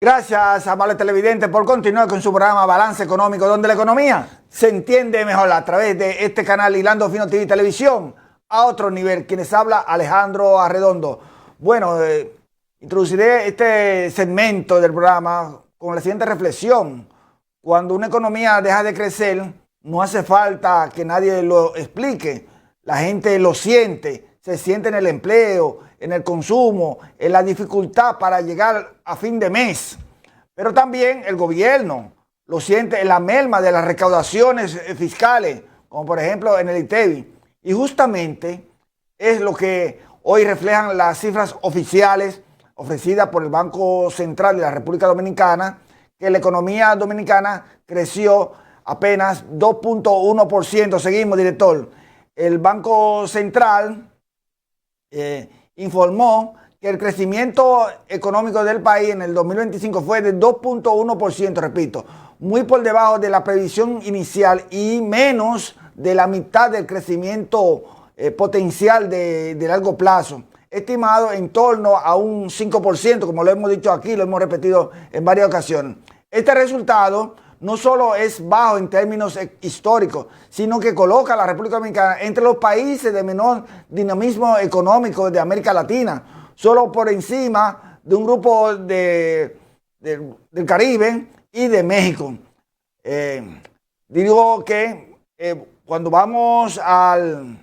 Gracias, amable televidente, por continuar con su programa Balance Económico, donde la economía se entiende mejor a través de este canal Hilando Fino TV Televisión a otro nivel. Quienes habla Alejandro Arredondo. Bueno, introduciré este segmento del programa con la siguiente reflexión. Cuando una economía deja de crecer, no hace falta que nadie lo explique. La gente lo siente, se siente en el empleo, en el consumo, en la dificultad para llegar a fin de mes. Pero también el gobierno lo siente en la merma de las recaudaciones fiscales, como por ejemplo en el ITEVI. Y justamente es lo que hoy reflejan las cifras oficiales ofrecidas por el Banco Central de la República Dominicana, que la economía dominicana creció apenas 2.1%. Seguimos, director. El Banco Central informó que el crecimiento económico del país en el 2025 fue de 2.1%, repito, muy por debajo de la previsión inicial y menos de la mitad del crecimiento potencial de largo plazo, estimado en torno a un 5%, como lo hemos dicho aquí, lo hemos repetido en varias ocasiones. Este resultado no solo es bajo en términos históricos, sino que coloca a la República Dominicana entre los países de menor dinamismo económico de América Latina, solo por encima de un grupo del Caribe y de México. Digo que cuando vamos al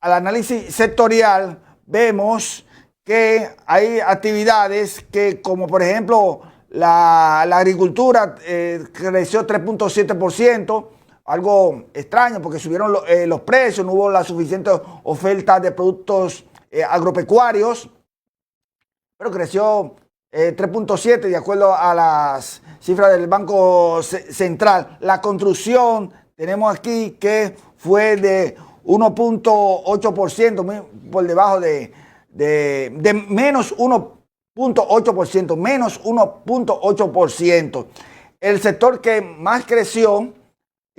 análisis sectorial, vemos que hay actividades que, como por ejemplo, la agricultura creció 3.7%, algo extraño porque subieron los precios, no hubo la suficiente oferta de productos agropecuarios, pero creció 3.7% de acuerdo a las cifras del Banco Central. La construcción, tenemos aquí que fue de 1.8%, por debajo de menos 1.8%, menos 1.8%. El sector que más creció,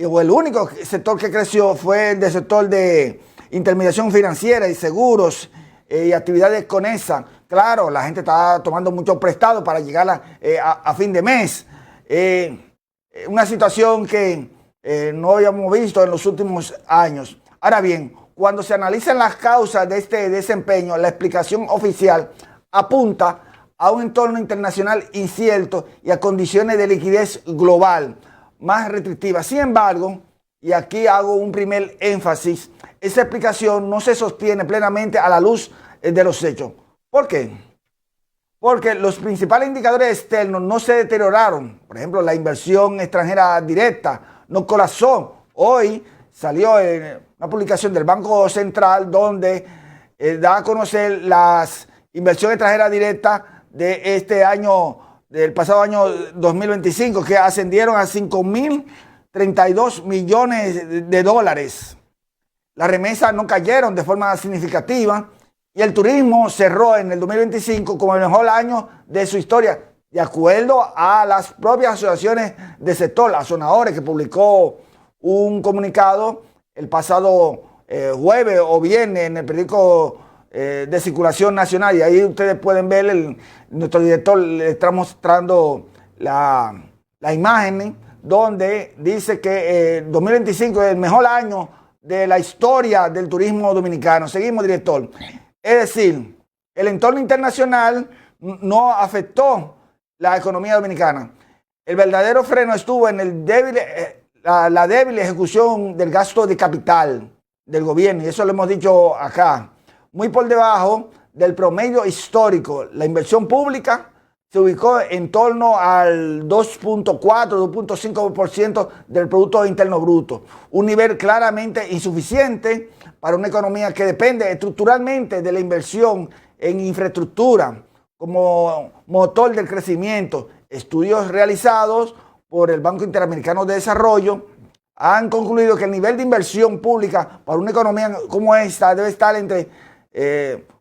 o el único sector que creció, fue el del sector de intermediación financiera y seguros y actividades conexas. Claro, la gente está tomando mucho prestado para llegar a fin de mes. Una situación que no habíamos visto en los últimos años. Ahora bien, cuando se analizan las causas de este desempeño, la explicación oficial apunta a un entorno internacional incierto y a condiciones de liquidez global más restrictivas. Sin embargo, y aquí hago un primer énfasis, esa explicación no se sostiene plenamente a la luz de los hechos. ¿Por qué? Porque los principales indicadores externos no se deterioraron. Por ejemplo, la inversión extranjera directa no colapsó. Hoy salió una publicación del Banco Central donde da a conocer las inversiones extranjeras directas de este año, del pasado año 2025, que ascendieron a 5.032 millones de dólares. Las remesas no cayeron de forma significativa y el turismo cerró en el 2025 como el mejor año de su historia, de acuerdo a las propias asociaciones de sector, las Zonadores, que publicó un comunicado el pasado jueves o viernes en el periódico de circulación nacional, y ahí ustedes pueden ver, nuestro director le está mostrando la imagen donde dice que 2025 es el mejor año de la historia del turismo dominicano. Seguimos, director. Es decir, el entorno internacional no afectó la economía dominicana. El verdadero freno estuvo en la débil ejecución del gasto de capital del gobierno, y eso lo hemos dicho acá, muy por debajo del promedio histórico. La inversión pública se ubicó en torno al 2.4, 2.5% del Producto Interno Bruto, un nivel claramente insuficiente para una economía que depende estructuralmente de la inversión en infraestructura como motor del crecimiento. Estudios realizados por el Banco Interamericano de Desarrollo han concluido que el nivel de inversión pública para una economía como esta debe estar entre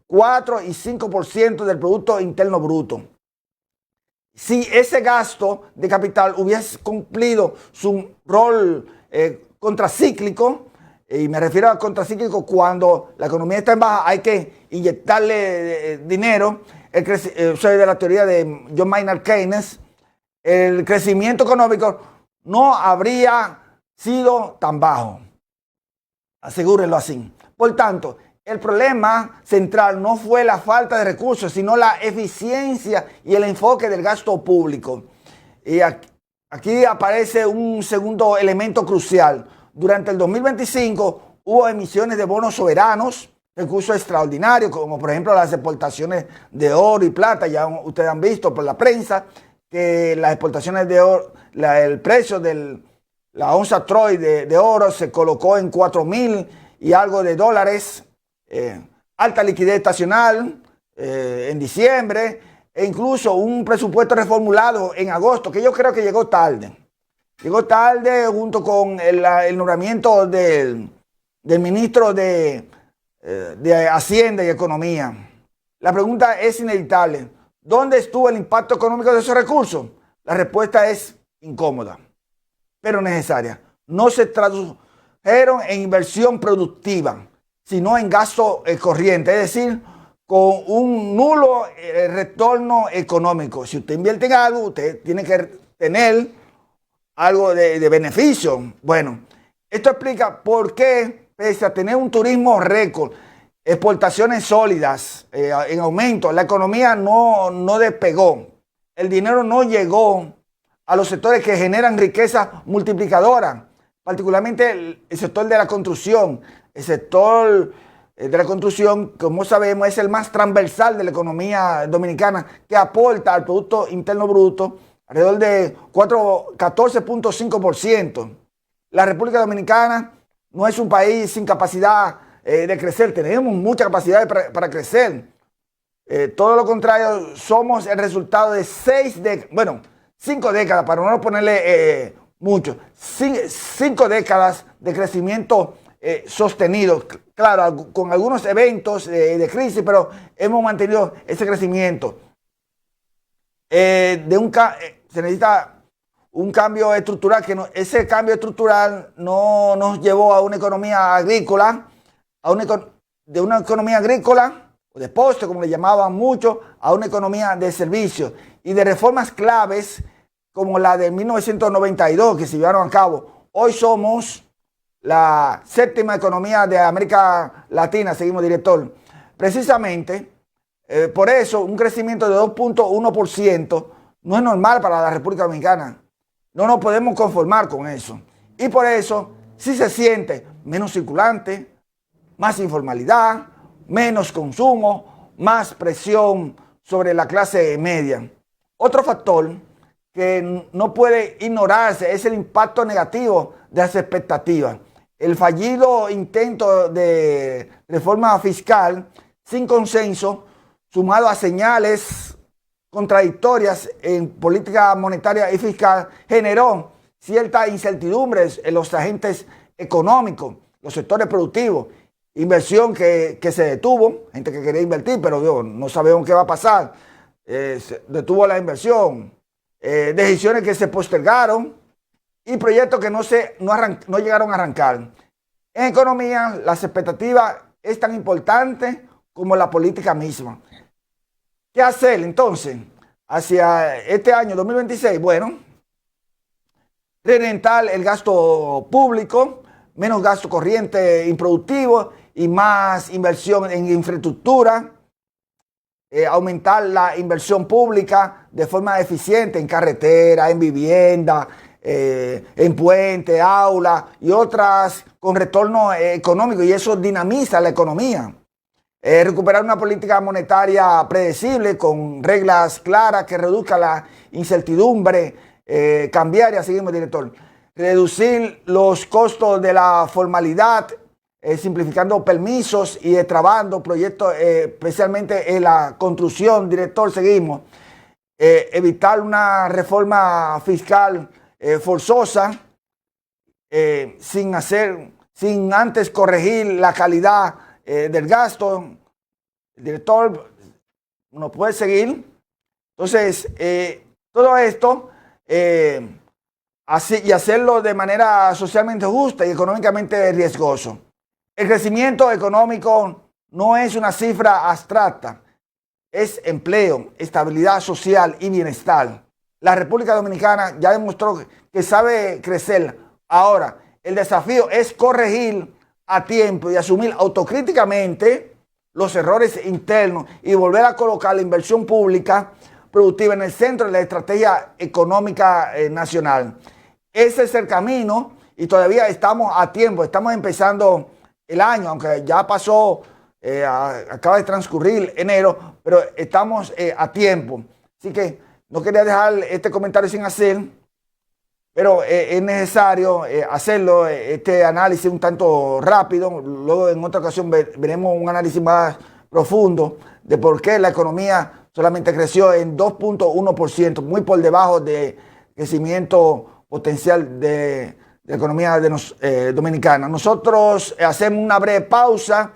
4 y 5% del Producto Interno Bruto. Si ese gasto de capital hubiese cumplido su rol contracíclico, y me refiero a contracíclico cuando la economía está en baja, hay que inyectarle dinero, soy de la teoría de John Maynard Keynes, el crecimiento económico no habría sido tan bajo. Asegúrenlo así. Por tanto, el problema central no fue la falta de recursos, sino la eficiencia y el enfoque del gasto público. Y aquí aparece un segundo elemento crucial. Durante el 2025 hubo emisiones de bonos soberanos, recursos extraordinarios, como por ejemplo las exportaciones de oro y plata. Ya ustedes han visto por la prensa que las exportaciones de oro, el precio de la onza Troy de oro se colocó en 4,000 y algo de dólares. Alta liquidez estacional en diciembre e incluso un presupuesto reformulado en agosto, que yo creo que llegó tarde. Llegó tarde junto con el nombramiento del ministro de Hacienda y Economía. La pregunta es inevitable. ¿Dónde estuvo el impacto económico de esos recursos? La respuesta es incómoda, pero necesaria. No se tradujeron en inversión productiva, sino en gasto corriente, es decir, con un nulo retorno económico. Si usted invierte en algo, usted tiene que tener algo de beneficio. Bueno, esto explica por qué, pese a tener un turismo récord, exportaciones sólidas en aumento, la economía no despegó. El dinero no llegó a los sectores que generan riqueza multiplicadora, particularmente el sector de la construcción. El sector de la construcción, como sabemos, es el más transversal de la economía dominicana, que aporta al Producto Interno Bruto alrededor de 14.5%. La República Dominicana no es un país sin capacidad de crecer, tenemos mucha capacidad para crecer. Todo lo contrario, somos el resultado de 5 décadas, para no ponerle mucho, 5 décadas de crecimiento sostenido, claro, con algunos eventos de crisis, pero hemos mantenido ese crecimiento. Se necesita un cambio estructural, ese cambio estructural no nos llevó a una economía agrícola, de una economía agrícola, o de poste, como le llamaban muchos, a una economía de servicios y de reformas claves como la de 1992 que se llevaron a cabo. Hoy somos la 7ª economía de América Latina, seguimos, director. Precisamente, por eso un crecimiento de 2.1% no es normal para la República Dominicana. No nos podemos conformar con eso. Y por eso sí se siente menos circulante, más informalidad, menos consumo, más presión sobre la clase media. Otro factor que no puede ignorarse es el impacto negativo de las expectativas. El fallido intento de reforma fiscal sin consenso, sumado a señales contradictorias en política monetaria y fiscal, generó cierta incertidumbre en los agentes económicos, los sectores productivos, inversión que se detuvo, gente que quería invertir, pero no sabemos qué va a pasar, se detuvo la inversión, decisiones que se postergaron y proyectos que no llegaron a arrancar. En economía, las expectativas es tan importante como la política misma. ¿Qué hacer entonces hacia este año 2026? Bueno, reorientar el gasto público, menos gasto corriente improductivo y más inversión en infraestructura, aumentar la inversión pública de forma eficiente en carretera, en vivienda, en puente, aula y otras con retorno económico, y eso dinamiza la economía. Recuperar una política monetaria predecible con reglas claras que reduzca la incertidumbre cambiaria, seguimos, director. Reducir los costos de la formalidad, simplificando permisos y destrabando proyectos, especialmente en la construcción, director, seguimos. Evitar una reforma fiscal forzosa, sin antes corregir la calidad del gasto. El director no puede seguir. Entonces, todo esto y hacerlo de manera socialmente justa y económicamente riesgoso. El crecimiento económico no es una cifra abstracta, es empleo, estabilidad social y bienestar. La República Dominicana ya demostró que sabe crecer. Ahora, el desafío es corregir a tiempo y asumir autocríticamente los errores internos y volver a colocar la inversión pública productiva en el centro de la estrategia económica nacional. Ese es el camino y todavía estamos a tiempo, estamos empezando el año, aunque ya pasó, acaba de transcurrir enero, pero estamos a tiempo. Así que no quería dejar este comentario sin hacer, pero es necesario hacerlo, este análisis un tanto rápido. Luego en otra ocasión veremos un análisis más profundo de por qué la economía solamente creció en 2.1%, muy por debajo del crecimiento potencial de la economía dominicana. Nosotros hacemos una breve pausa